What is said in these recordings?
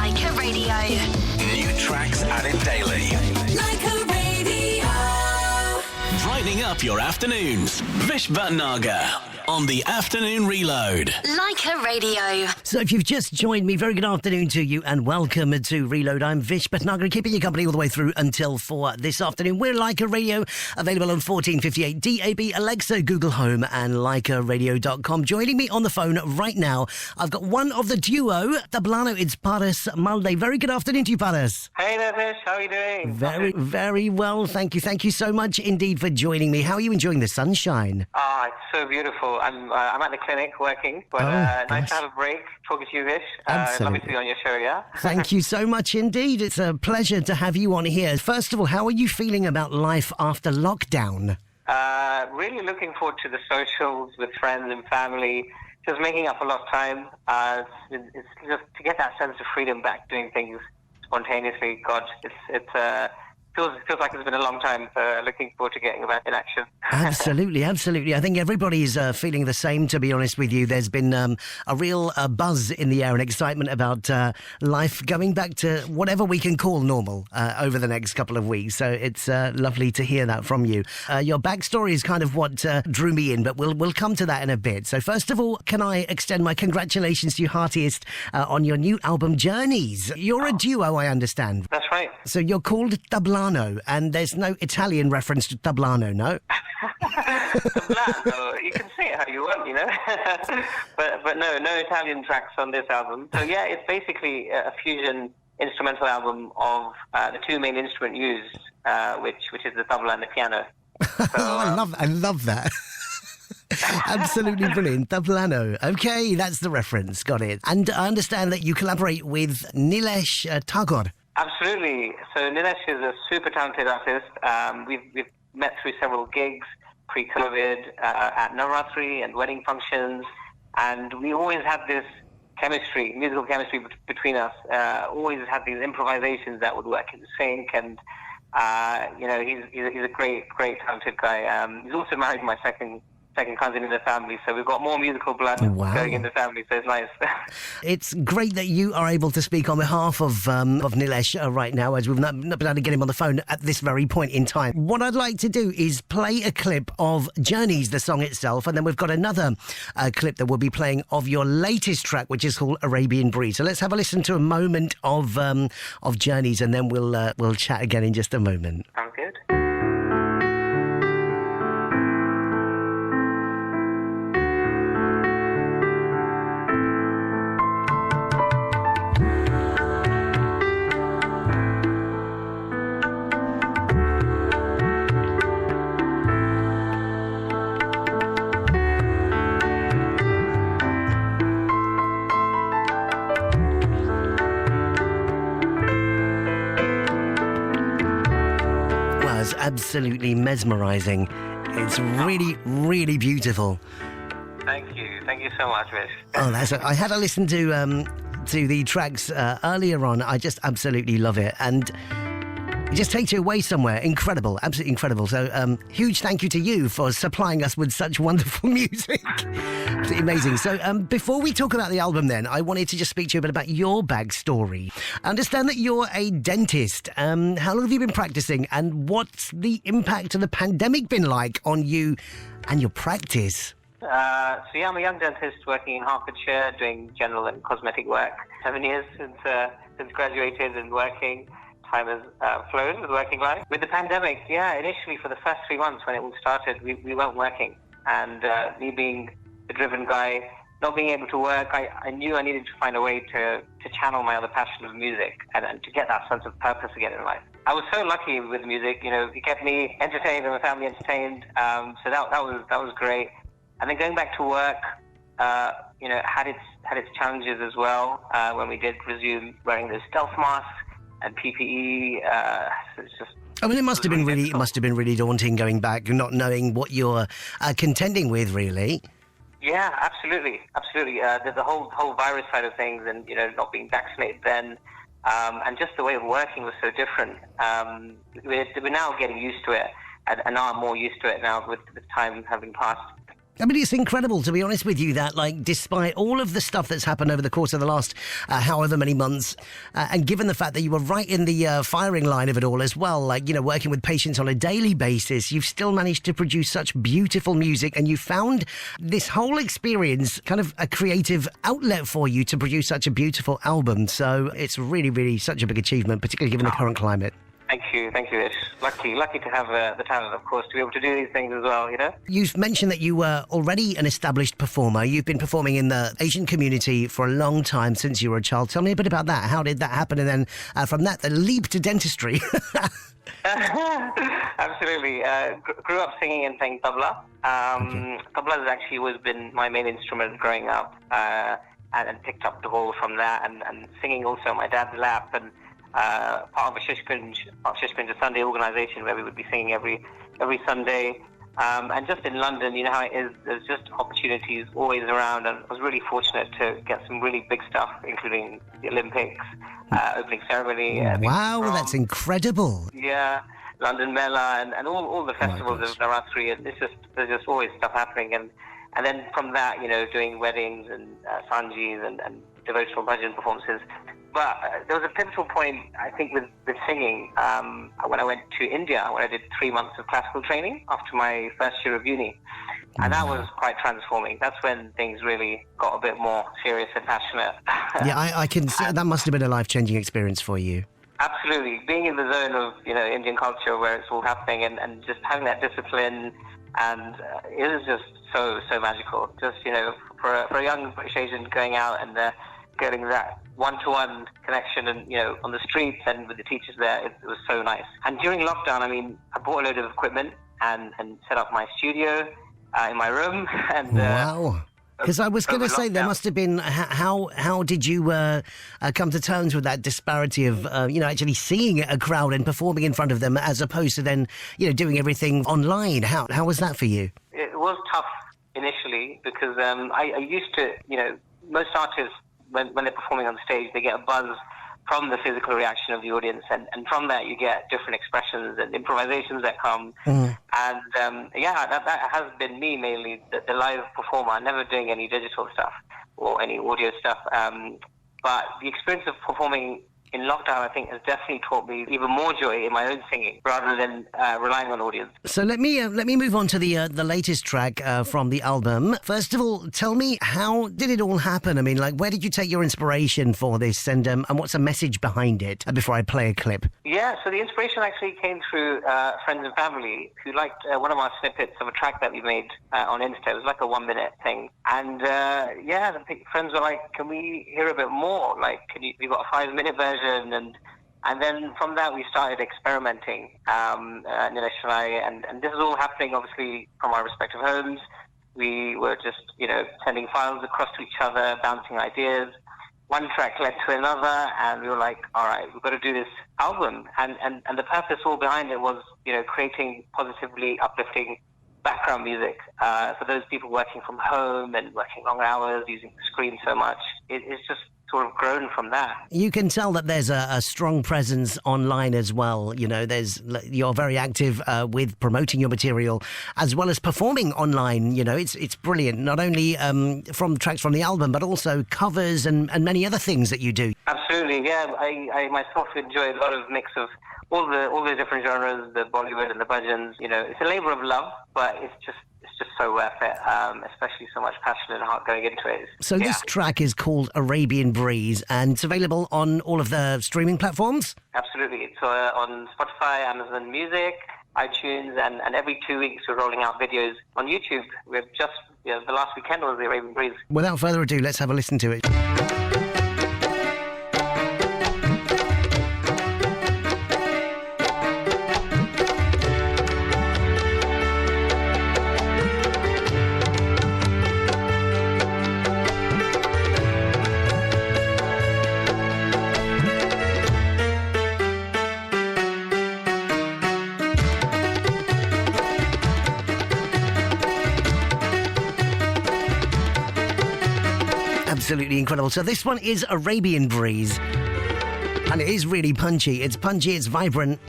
Lyca Radio. New tracks added daily. Lyca Radio. Brightening up your afternoons. Vish on the Afternoon Reload. Lyca Radio. So if you've just joined me, very good afternoon to you and welcome to Reload. I'm Vish Bhatnagar, keeping you company all the way through until 4 this afternoon. We're Lyca Radio, available on 1458 DAB, Alexa, Google Home and lycaradio.com. Joining me on the phone right now, I've got one of the duo, Tablano. It's Paras Malde. Very good afternoon to you, Paras. Hey there, Vish. How are you doing? Very well, thank you. Thank you so much indeed for joining me. How are you enjoying the sunshine? It's so beautiful. I'm at the clinic working, but nice to have a break talking to you, Vish. Lovely to be on your show, yeah? Thank you so much indeed. It's a pleasure to have you on here. First of all, how are you feeling about life after lockdown? Really looking forward to the socials with friends and family, just making up a lot of time. It's just to get that sense of freedom back, doing things spontaneously. God, it feels like it's been a long time. Looking forward to getting back in action. Absolutely. I think everybody's feeling the same, to be honest with you. There's been a real buzz in the air and excitement about life going back to whatever we can call normal over the next couple of weeks. So it's lovely to hear that from you. Your backstory is kind of what drew me in, but we'll come to that in a bit. So first of all, can I extend my congratulations to you heartiest on your new album, Journeys. You're a duo, I understand. That's right. So you're called Tablano, and there's no Italian reference to Tablano, no? Tablano, you can say it how you want, you know. but no Italian tracks on this album. So yeah, it's basically a fusion instrumental album of the two main instruments used, which is the tabla and the piano. So, I love that. Absolutely brilliant. Tablano. Okay, that's the reference. Got it. And I understand that you collaborate with Nilesh Tagore. Absolutely. So Nilesh is a super talented artist. We've met through several gigs pre-COVID at Navratri and wedding functions, and we always had this musical chemistry between us. Always had these improvisations that would work in sync, and he's a great talented guy. He's also married to my second cousin in the family, so we've got more musical blood going in the family, so it's nice. It's great that you are able to speak on behalf of Nilesh right now, as we've not been able to get him on the phone at this very point in time. What I'd like to do is play a clip of Journeys, the song itself, and then we've got another clip that we'll be playing of your latest track, which is called Arabian Breeze. So let's have a listen to a moment of Journeys, and then we'll chat again in just a moment. Sounds good. Absolutely mesmerising. It's really, really beautiful. Thank you so much, Vish. I had to listen to the tracks earlier on. I just absolutely love it, and it just takes you away somewhere. Incredible, absolutely incredible. So huge thank you to you for supplying us with such wonderful music. Absolutely amazing. So before we talk about the album then, I wanted to just speak to you a bit about your backstory. I understand that you're a dentist. How long have you been practicing, and what's the impact of the pandemic been like on you and your practice? I'm a young dentist working in Hertfordshire, doing general and cosmetic work. 7 years since graduated and working. Time has flown with working life. With the pandemic, initially for the first 3 months when it all started, we weren't working. And me being the driven guy, not being able to work, I knew I needed to find a way to channel my other passion of music and to get that sense of purpose again in life. I was so lucky with music, it kept me entertained and my family entertained. So that was great. And then going back to work, had its challenges as well when we did resume wearing those stealth masks and PPE. It's just. I mean, it must have been really daunting going back, not knowing what you're contending with, really. Yeah, absolutely. The whole virus side of things, and not being vaccinated then, and just the way of working was so different. We're now getting used to it, and now I'm more used to it now with time having passed. I mean, it's incredible, to be honest with you, that, like, despite all of the stuff that's happened over the course of the last however many months, and given the fact that you were right in the firing line of it all as well, like, you know, working with patients on a daily basis, you've still managed to produce such beautiful music, and you found this whole experience kind of a creative outlet for you to produce such a beautiful album. So it's really, really such a big achievement, particularly given the current climate. Thank you, Vish. Lucky to have the talent, of course, to be able to do these things as well, you know? You've mentioned that you were already an established performer. You've been performing in the Asian community for a long time, since you were a child. Tell me a bit about that. How did that happen? And then from that, the leap to dentistry. Absolutely. Grew up singing and playing tabla. Tabla has actually always been my main instrument growing up, and picked up the whole from that, and singing also on my dad's lap, and part of a Shishkunj, a Sunday organisation where we would be singing every Sunday. And just in London, you know how it is, there's just opportunities always around, and I was really fortunate to get some really big stuff, including the Olympics, opening ceremony. Wow, that's incredible. Yeah, London Mela, and all the festivals of Navratri, and there's just always stuff happening. And then from that, you know, doing weddings and Sanjis and devotional bhajan performances. But there was a pivotal point, I think, with singing when I went to India, when I did 3 months of classical training after my first year of uni. And that was quite transforming. That's when things really got a bit more serious and passionate. Yeah, I can see that must have been a life-changing experience for you. Absolutely. Being in the zone of, you know, Indian culture where it's all happening, and just having that discipline, and it was just so magical. Just, you know, for a young British Asian going out and getting that one-to-one connection, and, you know, on the streets and with the teachers there, it was so nice. And during lockdown, I mean, I bought a load of equipment and set up my studio in my room. And wow. Because I was going to say, there must have been, how did you come to terms with that disparity of, you know, actually seeing a crowd and performing in front of them, as opposed to then, you know, doing everything online? How was that for you? It was tough initially, because I used to, you know, most artists, when they're performing on stage, they get a buzz from the physical reaction of the audience, and from that you get different expressions and improvisations that come. And that has been me mainly, the live performer, never doing any digital stuff or any audio stuff. But the experience of performing in lockdown, I think, has definitely taught me even more joy in my own singing, rather than relying on audience. So let me move on to the latest track from the album. First of all, tell me, how did it all happen? I mean, like, where did you take your inspiration for this, and what's the message behind it? Before I play a clip. Yeah, so the inspiration actually came through friends and family who liked one of our snippets of a track that we made on Insta. It was like a 1-minute thing, and the friends were like, "Can we hear a bit more? Like, we got a 5-minute version?" And then from that we started experimenting, Nilesh and I, and this is all happening obviously from our respective homes. We were just, you know, sending files across to each other, bouncing ideas. One track led to another, and we were like, all right, we've got to do this album. And the purpose all behind it was, you know, creating positively uplifting background music for those people working from home and working long hours, using the screen so much. It's just sort of grown from that. You can tell that there's a strong presence online as well. You know, you're very active with promoting your material as well as performing online. You know, it's brilliant. Not only from tracks from the album, but also covers and many other things that you do. Absolutely, yeah. I myself enjoy a lot of mix of all the different genres, the Bollywood and the bhajans. You know, it's a labour of love, but it's just so worth it, especially so much passion and heart going into it. So this track is called Arabian Breeze, and it's available on all of the streaming platforms? Absolutely. It's on Spotify, Amazon Music, iTunes, and every 2 weeks we're rolling out videos on YouTube. We've just, the last weekend was the Arabian Breeze. Without further ado, let's have a listen to it. Absolutely incredible. So this one is Arabian Breeze, and it is really punchy. It's vibrant,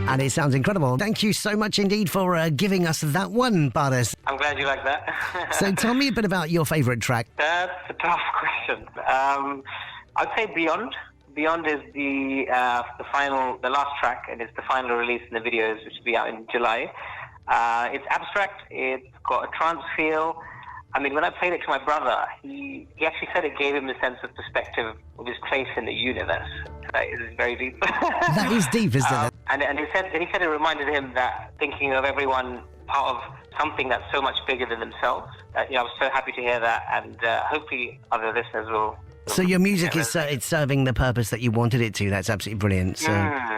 and it sounds incredible. Thank you so much indeed for giving us that one, Paras. I'm glad glad you like that. So tell me a bit about your favourite track. That's a tough question. I'd say Beyond. Beyond is the last track, and it's the final release in the videos, which will be out in July. It's abstract. It's got a trance feel. I mean, when I played it to my brother, he actually said it gave him a sense of perspective of his place in the universe. That is very deep. That is deep, isn't it? And he said it reminded him that thinking of everyone part of something that's so much bigger than themselves. I was so happy to hear that, and hopefully other listeners will. So your music is it's serving the purpose that you wanted it to. That's absolutely brilliant. So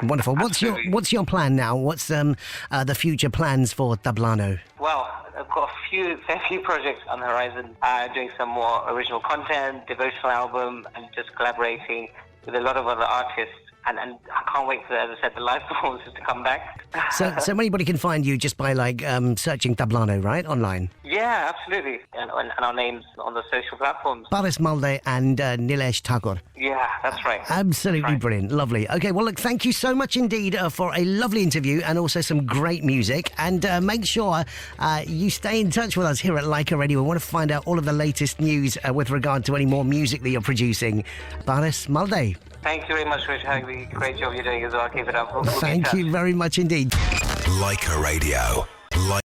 wonderful. What's your plan now? What's the future plans for Tablano? Well, I've got a fair few projects on the horizon. Doing some more original content, devotional album, and just collaborating with a lot of other artists. And I can't wait for, as I said, the live performances to come back. So anybody can find you just by searching Tablano, right, online? Yeah, absolutely. And our names on the social platforms. Paras Malde and Nilesh Thakur. Yeah, that's right. Absolutely brilliant. Lovely. Okay, well, look, thank you so much indeed for a lovely interview and also some great music. And make sure you stay in touch with us here at Lyca Radio. We want to find out all of the latest news with regard to any more music that you're producing. Paras Malde. Thank you very much for having me. Great job you're doing as well. Keep it up. Thank you very much indeed. Lyca Radio.